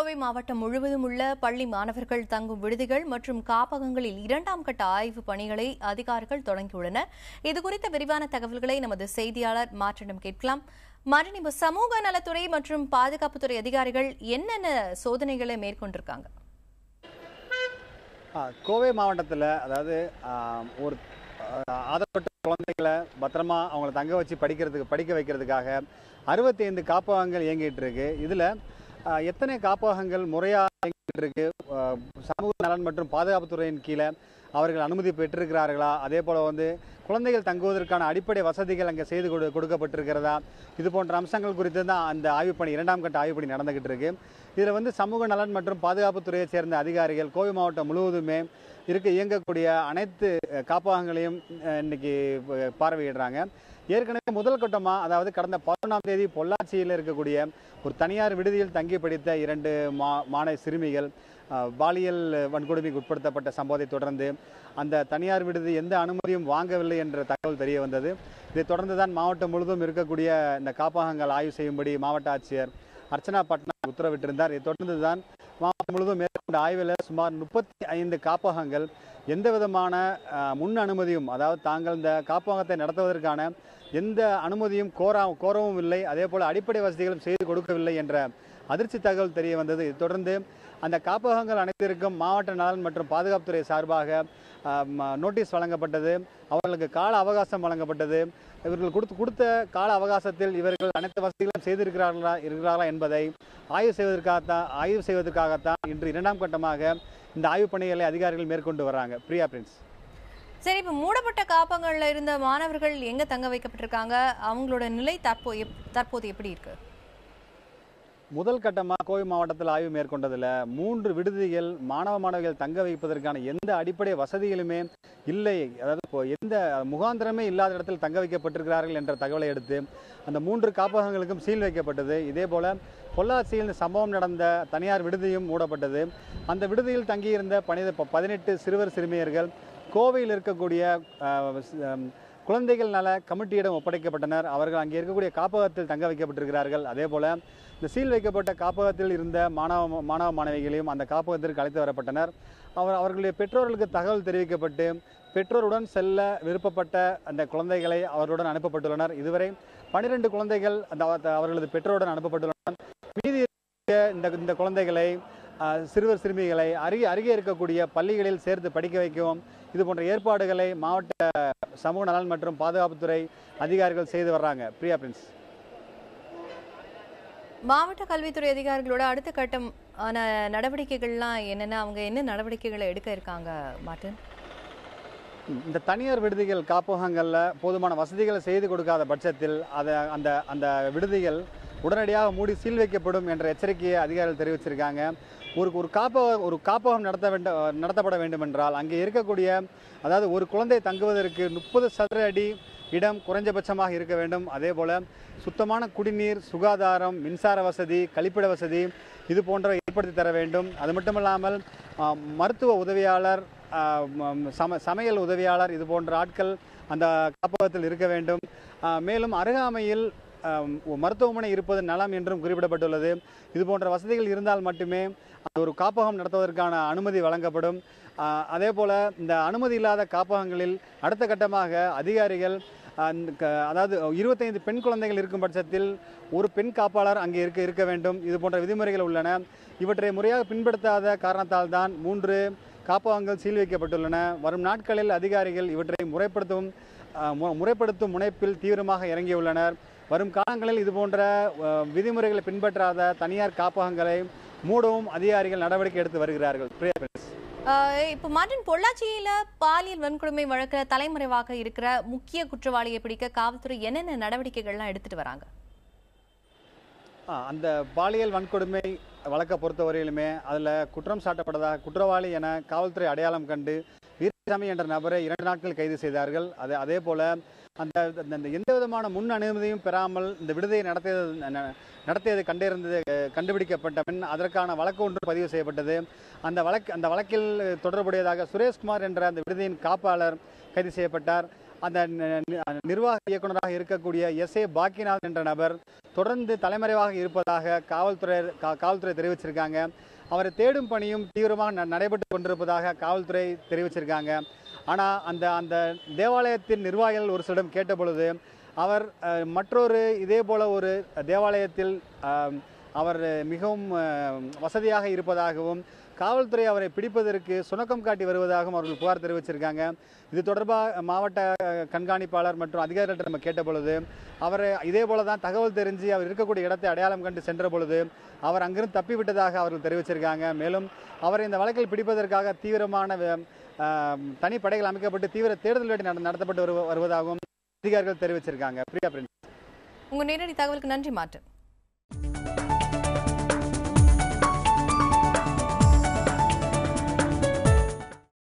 கோவை மாவட்டம் முழுவதும் உள்ள பள்ளி மாணவர்கள் தங்கும் விடுதிகள் மற்றும் காப்பகங்களில் 2ஆம் கட்ட ஆய்வு பணிகளை அதிகாரிகள் தொடங்கியுள்ளனர். இதுகுறித்த விரிவான தகவல்களை நமது செய்தியாளர் மாற்றிடம் கேட்கலாம். மாற்றின், இப்ப சமூக நலத்துறை மற்றும் பாதுகாப்புத்துறை அதிகாரிகள் என்னென்ன சோதனைகளை மேற்கொண்டிருக்காங்க? கோவை மாவட்டத்தில் அதாவது ஒரு ஆதரவற்ற குழந்தைகளை பத்திரமா அவங்கள தங்க வச்சு படிக்க வைக்கிறதுக்காக 65 காப்பகங்கள் இயங்கிட்டு இருக்கு. இதில் எத்தனை காப்பகங்கள் முறையாக இயங்கிட்டு இருக்கு, சமூக நலன் மற்றும் பாதுகாப்புத்துறையின் கீழே அவர்கள் அனுமதி பெற்றிருக்கிறார்களா, அதே போல் குழந்தைகள் தங்குவதற்கான அடிப்படை வசதிகள் அங்கே செய்து கொடுக்கப்பட்டிருக்கிறதா, இது போன்ற அம்சங்கள் குறித்து தான் அந்த ஆய்வுப்பணி 2ஆம் கட்ட ஆய்வுப்பணி நடந்துகிட்டு இருக்கு. இதில் சமூக நலன் மற்றும் பாதுகாப்புத்துறையை சேர்ந்த அதிகாரிகள் கோவை மாவட்டம் முழுவதுமே இயங்கக்கூடிய அனைத்து காப்பகங்களையும் இன்னைக்கு பார்வையிடுறாங்க. ஏற்கனவே முதல் கட்டமாக, அதாவது கடந்த 11ஆம் தேதி பொள்ளாச்சியில் இருக்கக்கூடிய ஒரு தனியார் விடுதியில் தங்கி படித்த 2 மாணவ சிறுமிகள் பாலியல் வன்கொடுமைக்கு உட்படுத்தப்பட்ட சம்பவத்தை தொடர்ந்து அந்த தனியார் விடுதி எந்த அனுமதியும் வாங்கவில்லை என்ற தகவல் தெரிய வந்தது. இதைத் தொடர்ந்து தான் மாவட்டம் முழுவதும் இருக்கக்கூடிய இந்த காப்பகங்கள் ஆய்வு செய்யும்படி மாவட்ட ஆட்சியர் அர்ச்சனா பட்நாயக் உத்தரவிட்டிருந்தார். இதைத் தொடர்ந்து தான் மாவட்டம் முழுவதும் மேற்கொண்ட ஆய்வில் சுமார் 35 காப்பகங்கள் எந்த விதமான முன் அனுமதியும், அதாவது தாங்கள் இந்த காப்பகத்தை நடத்துவதற்கான எந்த அனுமதியும் கோரவும் இல்லை, அதே போல் அடிப்படை வசதிகளும் செய்து கொடுக்கவில்லை என்ற அதிர்ச்சி தகவல் தெரிய வந்தது. இதைத் தொடர்ந்து அந்த காப்பகங்கள் அனைத்திற்கும் மாவட்ட நலன் மற்றும் பாதுகாப்புத்துறை சார்பாக நோட்டீஸ் வழங்கப்பட்டது. அவர்களுக்கு கால அவகாசம் வழங்கப்பட்டது. இவர்கள் கொடுத்த கால அவகாசத்தில் இவர்கள் அனைத்து வசதிகளும் செய்திருக்கிறார்களா என்பதை ஆய்வு செய்வதற்காகத்தான் இன்று 2ஆம் கட்டமாக இந்த ஆய்வுப் பணிகளை அதிகாரிகள் மேற்கொண்டு வராங்க. பிரியா பிரின்ஸ். சரி, இப்ப மூடப்பட்ட காப்பகங்கள்ல இருந்த மாணவர்கள் எங்க தங்க வைக்கப்பட்டிருக்காங்க? அவங்களோட நிலை தற்போது எப்படி இருக்கு? முதல் கட்டமாக கோவை மாவட்டத்தில் ஆய்வு மேற்கொண்டதில் 3 விடுதிகள் மாணவிகள் தங்க வைப்பதற்கான எந்த அடிப்படை வசதிகளுமே இல்லை, அதாவது எந்த முகாந்திரமே இல்லாத இடத்தில் தங்க வைக்கப்பட்டிருக்கிறார்கள் என்ற தகவலை அடுத்து அந்த 3 காப்பகங்களுக்கும் சீல் வைக்கப்பட்டது. இதே போல பொள்ளாச்சியில் சம்பவம் நடந்த தனியார் விடுதியும் மூடப்பட்டது. அந்த விடுதியில் தங்கியிருந்த 18 சிறுவர் சிறுமியர்கள் கோவையில் இருக்கக்கூடிய குழந்தைகள் நல கமிட்டியிடம் ஒப்படைக்கப்பட்டனர். அவர்கள் அங்கே இருக்கக்கூடிய காப்பகத்தில் தங்க வைக்கப்பட்டிருக்கிறார்கள். அதே போல இந்த சீல் வைக்கப்பட்ட காப்பகத்தில் இருந்த மாணவ மாணவிகளையும் அந்த காப்பகத்திற்கு அழைத்து வரப்பட்டனர். அவர்களுடைய பெற்றோர்களுக்கு தகவல் தெரிவிக்கப்பட்டு பெற்றோருடன் செல்ல விருப்பப்பட்ட அந்த குழந்தைகளை அவர்களுடன் அனுப்பப்பட்டுள்ளனர். இதுவரை 12 குழந்தைகள் அவர்களது பெற்றோருடன் அனுப்பப்பட்டுள்ளனர். மீதி இந்த குழந்தைகளை சிறுவர் சிறுமிகளை அருகே இருக்கக்கூடிய பள்ளிகளில் சேர்த்து படிக்க வைக்கவும் இது போன்ற ஏற்பாடுகளை மாவட்ட சமூக நலன் மற்றும் பாதுகாப்புத்துறை அதிகாரிகள் செய்து வர்றாங்க. பிரியா பிரின்ஸ். மாவட்ட கல்வித்துறை அதிகாரிகளோட அடுத்த கட்டம் நடவடிக்கைகள்லாம் என்னென்ன, அவங்க என்ன நடவடிக்கைகளை எடுக்க இருக்காங்க மார்ட்டின்? இந்த தனியார் விடுதிகள் காப்பகங்களில் போதுமான வசதிகளை செய்து கொடுக்காத பட்சத்தில் அந்த விடுதிகள் உடனடியாக மூடி சீல் வைக்கப்படும் என்ற எச்சரிக்கையை அதிகாரிகள் தெரிவிச்சிருக்காங்க. ஒரு காப்பகம் நடத்தப்பட வேண்டும் என்றால் அங்கே இருக்கக்கூடிய, அதாவது ஒரு குழந்தை தங்குவதற்கு 30 சதுர அடி இடம் குறைஞ்சபட்சமாக இருக்க வேண்டும். அதே போல் சுத்தமான குடிநீர், சுகாதாரம், மின்சார வசதி, கழிப்பிட வசதி இது போன்றவை ஏற்படுத்தி தர வேண்டும். அது மட்டுமல்லாமல் மருத்துவ உதவியாளர், சமையல் உதவியாளர் இது போன்ற ஆட்கள் அந்த காப்பகத்தில் இருக்க வேண்டும். மேலும் அருகாமையில் மருத்துவமனை இருப்பது நலம் என்றும் குறிப்பிடப்பட்டுள்ளது. இது போன்ற வசதிகள் இருந்தால் மட்டுமே ஒரு காப்பகம் நடத்துவதற்கான அனுமதி வழங்கப்படும். அதே போல் இந்த அனுமதி இல்லாத காப்பகங்களில் அடுத்த கட்டமாக அதிகாரிகள், அதாவது 25 பெண் குழந்தைகள் இருக்கும் பட்சத்தில் ஒரு பெண் காப்பாளர் அங்கே இருக்க வேண்டும். இது போன்ற விதிமுறைகள் உள்ளன. இவற்றை முறையாக பின்படுத்தாத காரணத்தால் தான் 3 காப்பகங்கள் சீல் வைக்கப்பட்டுள்ளன. வரும் நாட்களில் அதிகாரிகள் இவற்றை முறைப்படுத்தும் முனைப்பில் தீவிரமாக இறங்கியுள்ளனர். வரும் காலங்களில் இதுபோன்ற விதிமுறைகளை பின்பற்றாத தனியார் காப்பகங்களை மூடவும் அதிகாரிகள் நடவடிக்கை எடுத்து வருகிறார்கள். இப்போ மார்ட்டின், பொள்ளாச்சியில பாலியல் வன்கொடுமை வழக்கில் தலைமறைவாக இருக்கிற முக்கிய குற்றவாளியை பிடிக்க காவல்துறை என்னென்ன நடவடிக்கைகள்லாம் எடுத்துட்டு வராங்க? அந்த பாலியல் வன்கொடுமை வழக்கை பொறுத்தவரையிலுமே அதில் குற்றம் சாட்டப்பட்டதாக குற்றவாளி என காவல்துறை அடையாளம் கண்டு வீரசாமி என்ற நபரை 2 நாட்கள் கைது செய்தார்கள். அதே போல அந்த எந்த விதமான முன் அனுமதியும் பெறாமல் இந்த விடுதியை நடத்தியது கண்டுபிடிக்கப்பட்ட பின் அதற்கான வழக்கு ஒன்று பதிவு செய்யப்பட்டது. அந்த வழக்கில் தொடர்புடையதாக சுரேஷ்குமார் என்ற அந்த விடுதியின் காப்பாளர் கைது செய்யப்பட்டார். அந்த நிர்வாக இயக்குநராக இருக்கக்கூடிய எஸ்.ஏ. பாக்கியநாதன் என்ற நபர் தொடர்ந்து தலைமறைவாக இருப்பதாக காவல்துறை தெரிவிச்சிருக்காங்க. அவரை தேடும் பணியும் தீவிரமாக நடைபெற்று கொண்டிருப்பதாக காவல்துறை தெரிவிச்சிருக்காங்க. ஆனால் அந்த தேவாலயத்தின் நிர்வாகிகள் ஒரு சிலரிடம் கேட்ட பொழுது அவர் மற்றொரு இதே போல ஒரு தேவாலயத்தில் அவர் மிகவும் வசதியாக இருப்பதாகவும் காவல்துறை அவரை பிடிப்பதற்கு சுணக்கம் காட்டி வருவதாகவும் அவர்கள் புகார் தெரிவிச்சிருக்காங்க. இது தொடர்பாக மாவட்ட கண்காணிப்பாளர் மற்றும் அதிகாரிகளிடம் நம்ம கேட்ட பொழுது அவரை இதே போல தான் தகவல் தெரிஞ்சு அவர் இருக்கக்கூடிய இடத்தை அடையாளம் கண்டு சென்ற பொழுது அவர் அங்கிருந்து தப்பிவிட்டதாக அவர்கள் தெரிவிச்சிருக்காங்க. மேலும் அவரை இந்த வழக்கில் பிடிப்பதற்காக தீவிரமான தனிப்படைகள் அமைக்கப்பட்டு தீவிர தேடுதல் வேட்டை நடத்தப்பட்டு வருவதாகவும் அதிகாரிகள் தெரிவிச்சிருக்காங்க. பிரியா பிரின்ஸ், உங்க நேரடி தகவலுக்கு நன்றி மாற்றம்.